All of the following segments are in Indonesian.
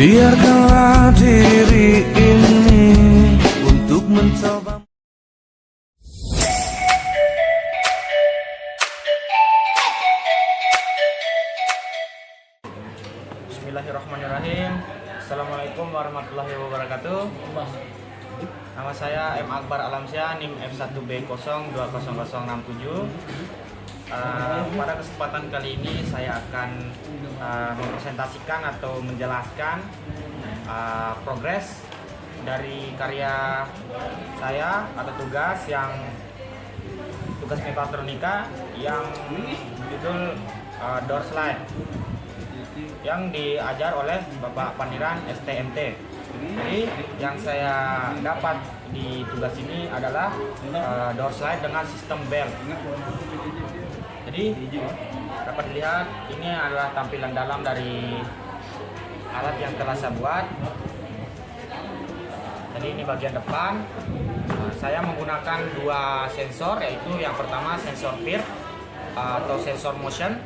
Biarkanlah diri ini untuk mencoba. Bismillahirrahmanirrahim. Assalamualaikum warahmatullahi wabarakatuh. Nama saya M. Akbar Alamsyah, NIM F1B020067. Pada kesempatan kali ini saya akan mempresentasikan atau menjelaskan progres dari karya saya atau tugas mekatronika yang judul door slide yang diajar oleh Bapak Pandiran STMT. Jadi yang saya dapat di tugas ini adalah door slide dengan sistem bell. Jadi dapat dilihat ini adalah tampilan dalam dari alat yang telah saya buat. Jadi ini bagian depan. Saya menggunakan dua sensor, yaitu yang pertama sensor peer atau sensor motion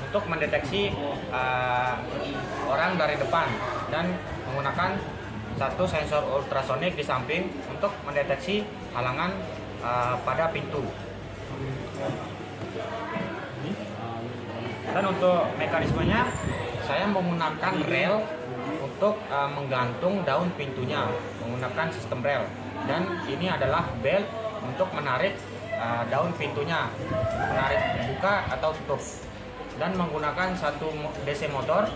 untuk mendeteksi orang dari depan, dan menggunakan satu sensor ultrasonik di samping untuk mendeteksi halangan pada pintu. Dan untuk mekanismenya saya menggunakan rel untuk menggantung daun pintunya menggunakan sistem rel, dan ini adalah bel untuk menarik daun pintunya, menarik buka atau tutup, dan menggunakan satu DC motor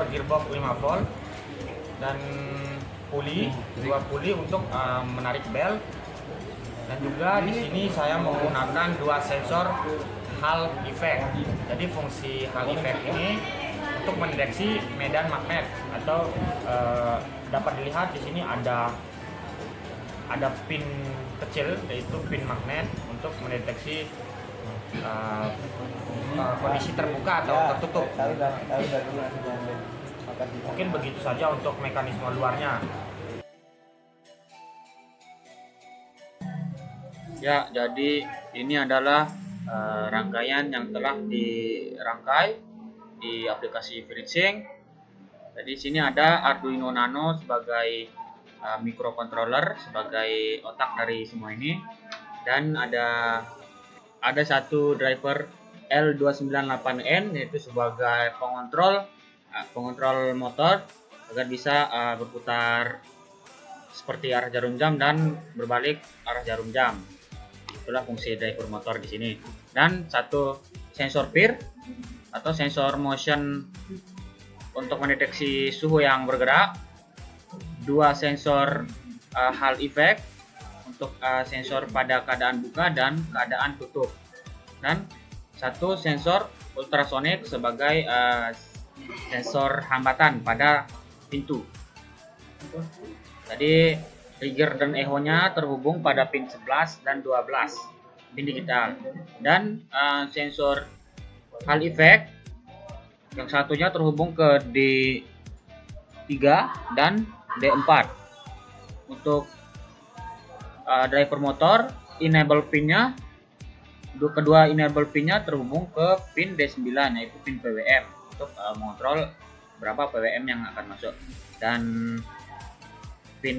gearbox 5 volt dan dua puli untuk menarik bel. Dan juga di sini saya menggunakan dua sensor Hall effect. Jadi fungsi Hall effect ini untuk mendeteksi medan magnet, atau dapat dilihat di sini ada pin kecil, yaitu pin magnet untuk mendeteksi kondisi terbuka atau tertutup. Mungkin begitu saja untuk mekanisme luarnya. Ya, jadi ini adalah rangkaian yang telah dirangkai di aplikasi FreeSync. Jadi sini ada Arduino Nano sebagai microcontroller, sebagai otak dari semua ini, dan ada satu driver L298N, yaitu sebagai pengontrol motor agar bisa berputar seperti arah jarum jam dan berbalik arah jarum jam. Itulah fungsi driver motor di sini. Dan satu sensor peer atau sensor motion untuk mendeteksi suhu yang bergerak, dua sensor Hall effect untuk sensor pada keadaan buka dan keadaan tutup, dan satu sensor ultrasonik sebagai sensor hambatan pada pintu. Jadi trigger dan echo-nya terhubung pada pin 11 dan 12 pin digital, dan sensor Hall effect yang satunya terhubung ke D3 dan D4. Untuk driver motor, enable pinnya, kedua enable pinnya terhubung ke pin D9, yaitu pin PWM untuk mengontrol berapa PWM yang akan masuk, dan pin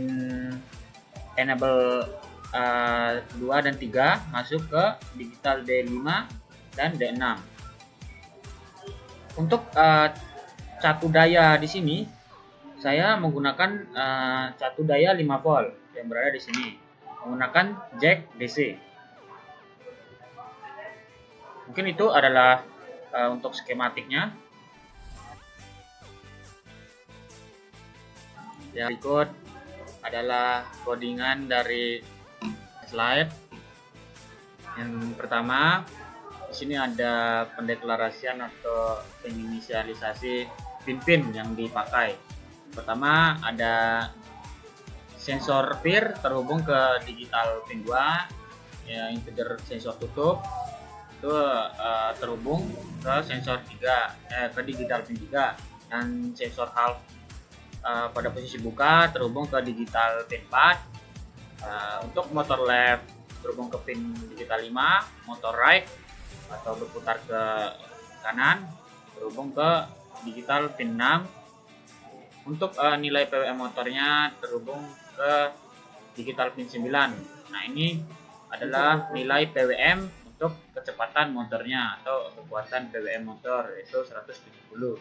enable 2 dan 3 masuk ke digital D5 dan D6. Untuk catu daya di sini saya menggunakan catu daya 5 volt yang berada di sini, menggunakan jack DC. Mungkin itu adalah untuk skematiknya. Yang berikut adalah codingan dari slide. Yang pertama, di sini ada pendeklarasian atau penginisialisasi pin-pin yang dipakai. Pertama ada sensor peer terhubung ke digital pin 2, ya, integer sensor tutup itu terhubung ke sensor 3, ke digital pin 3, dan sensor half pada posisi buka terhubung ke digital pin 4. Untuk motor left terhubung ke pin digital 5, motor right atau berputar ke kanan terhubung ke digital pin 6. Untuk nilai PWM motornya terhubung ke digital pin 9. Nah, ini adalah nilai PWM untuk kecepatan motornya atau kekuatan PWM motor, yaitu 170.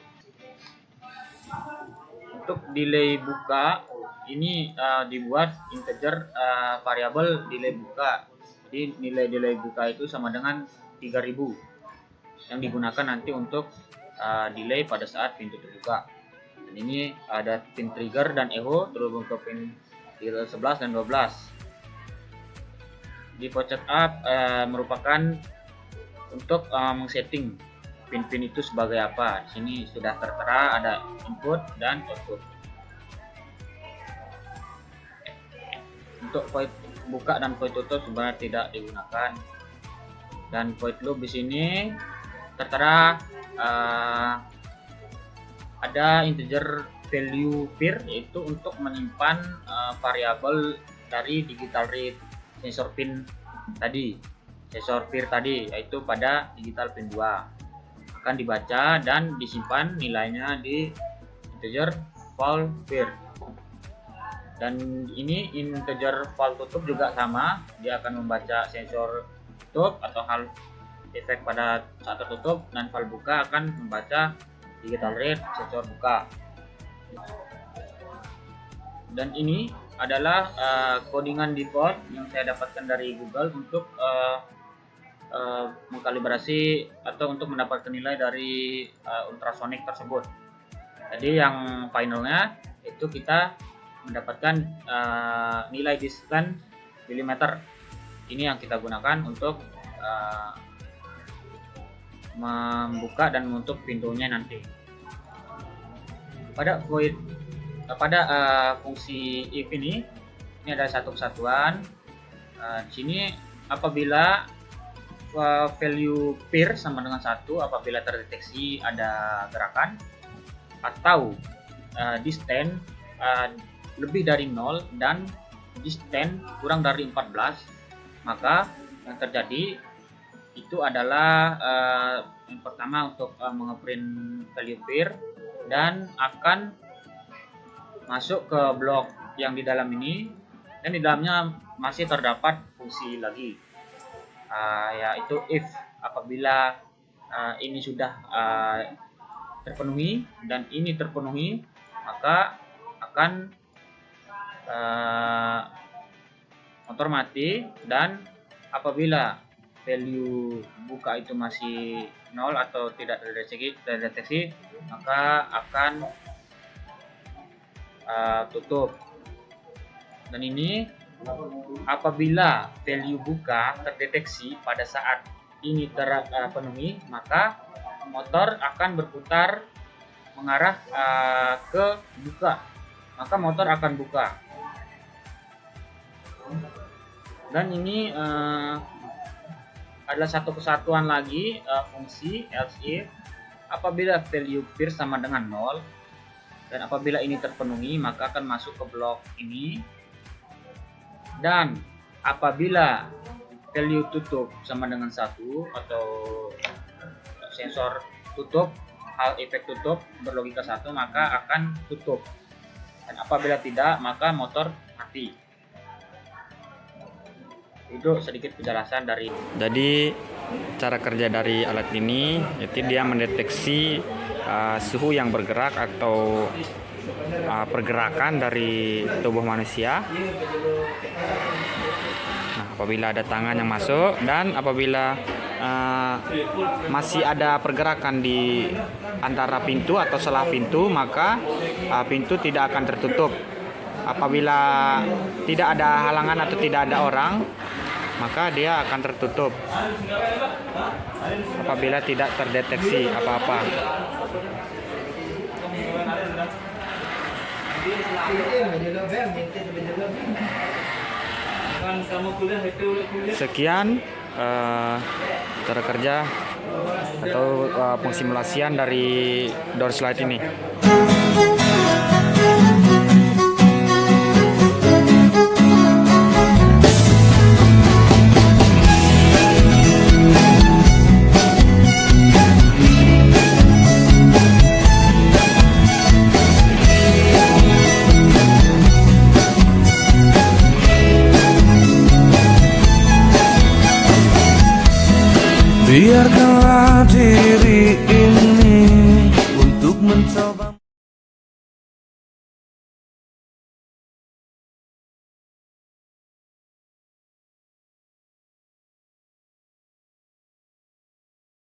Untuk delay buka ini dibuat integer variabel delay buka. Jadi nilai delay buka itu sama dengan 3000 yang digunakan nanti untuk delay pada saat pintu terbuka. Dan ini ada pin trigger dan echo terhubung ke pin 11 dan 12. Di pocket up merupakan untuk mengsetting pin-pin itu sebagai apa. Di sini sudah tertera ada input dan output. Untuk void buka dan void tutup sebenarnya tidak digunakan. Dan void loop di sini tertera ada integer value peer, yaitu untuk menyimpan variabel dari digital read sensor pin tadi, sensor peer tadi, yaitu pada digital pin 2 akan dibaca dan disimpan nilainya di integer val peer. Dan ini integer val tutup juga sama, dia akan membaca sensor tutup atau hal efek pada saat tertutup, dan val buka akan membaca digital read sensor buka. Dan ini adalah codingan default yang saya dapatkan dari Google untuk mengkalibrasi atau untuk mendapatkan nilai dari ultrasonic tersebut. Jadi yang finalnya itu kita mendapatkan nilai distance mm. Ini yang kita gunakan untuk membuka dan menutup pintunya nanti. Pada void fungsi if ini ada satu kesatuan. Di sini apabila value peer sama dengan 1 apabila terdeteksi ada gerakan, atau distance lebih dari 0 dan distance kurang dari 14, maka yang terjadi itu adalah yang pertama untuk mengeprint value peer dan akan masuk ke blok yang di dalam ini, dan di dalamnya masih terdapat fungsi lagi, yaitu if. Apabila ini sudah terpenuhi dan ini terpenuhi, maka akan motor mati. Dan apabila value buka itu masih 0 atau tidak terdeteksi, maka akan tutup. Dan ini apabila value buka terdeteksi pada saat ini terpenuhi, maka motor akan berputar mengarah ke buka, maka motor akan buka. Dan ini adalah satu kesatuan lagi fungsi else if. Apabila value peer sama dengan 0 dan apabila ini terpenuhi, maka akan masuk ke blok ini. Dan apabila value tutup sama dengan 1 atau sensor tutup, hal efek tutup berlogika 1, maka akan tutup. Dan apabila tidak, maka motor mati. Itu sedikit penjelasan dari. Jadi cara kerja dari alat ini, yaitu dia mendeteksi suhu yang bergerak atau pergerakan dari tubuh manusia. Nah, apabila ada tangan yang masuk dan apabila masih ada pergerakan di antara pintu atau selah pintu, maka pintu tidak akan tertutup. Apabila tidak ada halangan atau tidak ada orang, maka dia akan tertutup apabila tidak terdeteksi apa-apa. Sekian cara kerja atau pengsimulasian dari door slide ini. Biarkanlah diri